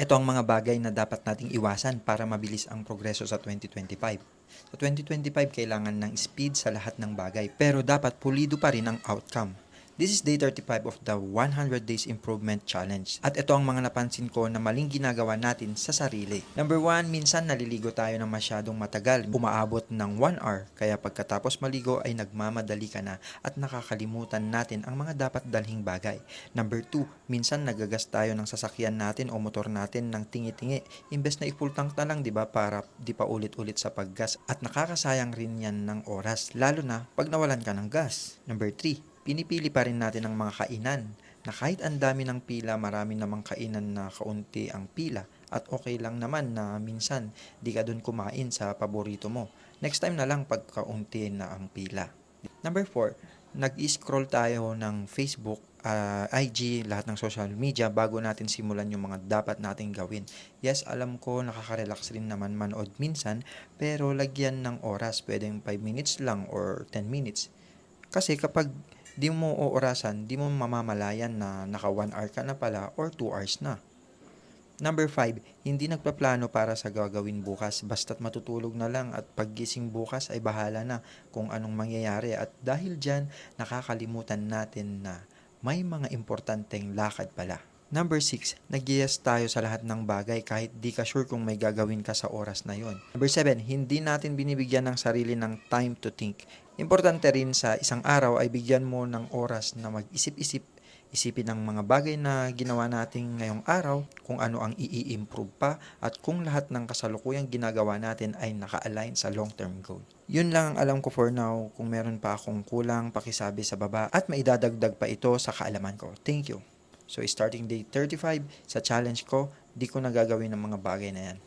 Ito ang mga bagay na dapat nating iwasan para mabilis ang progreso sa 2025. Sa 2025, kailangan ng speed sa lahat ng bagay, pero dapat pulido pa rin ang outcome. This is day 35 of the 100 Days Improvement Challenge. At ito ang mga napansin ko na maling ginagawa natin sa sarili. Number 1, minsan naliligo tayo ng masyadong matagal. Umaabot ng 1 hour, kaya pagkatapos maligo ay nagmamadali ka na at nakakalimutan natin ang mga dapat dalhing bagay. Number 2, minsan nagagas tayo ng sasakyan natin o motor natin ng tingi-tingi. Imbes na i-full tank na lang, 'di ba, para di pa ulit-ulit sa paggas, at nakakasayang rin 'yan ng oras, lalo na pag nawalan ka ng gas. Number 3, pinipili pa rin natin ang mga kainan na kahit ang dami ng pila, marami namang kainan na kaunti ang pila at okay lang naman na minsan di ka dun kumain sa paborito mo. Next time na lang pag kaunti na ang pila. Number 4, nag-scroll tayo ng Facebook, IG, lahat ng social media bago natin simulan yung mga dapat nating gawin. Yes, alam ko nakaka-relax rin naman manood minsan, pero lagyan ng oras, pwedeng 5 minutes lang or 10 minutes. Kasi kapag di mo oorasan, di mo mamamalayan na naka 1 hour ka na pala or 2 hours na. Number 5, hindi nagpaplano para sa gagawin bukas, basta't matutulog na lang at paggising bukas ay bahala na kung anong mangyayari, at dahil dyan, nakakalimutan natin na may mga importanteng lakad pala. Number 6, nag-yes tayo sa lahat ng bagay kahit di ka sure kung may gagawin ka sa oras na yon. Number 7, hindi natin binibigyan ng sarili ng time to think. Importante rin sa isang araw ay bigyan mo ng oras na mag-isip-isip. Isipin ang mga bagay na ginawa natin ngayong araw, kung ano ang i-improve pa, at kung lahat ng kasalukuyang ginagawa natin ay naka-align sa long-term goal. Yun lang ang alam ko for now. Kung meron pa akong kulang, pakisabi sa baba at maidadagdag pa ito sa kaalaman ko. Thank you. So starting day 35 sa challenge ko, di ko nagagawin ng mga bagay na yan.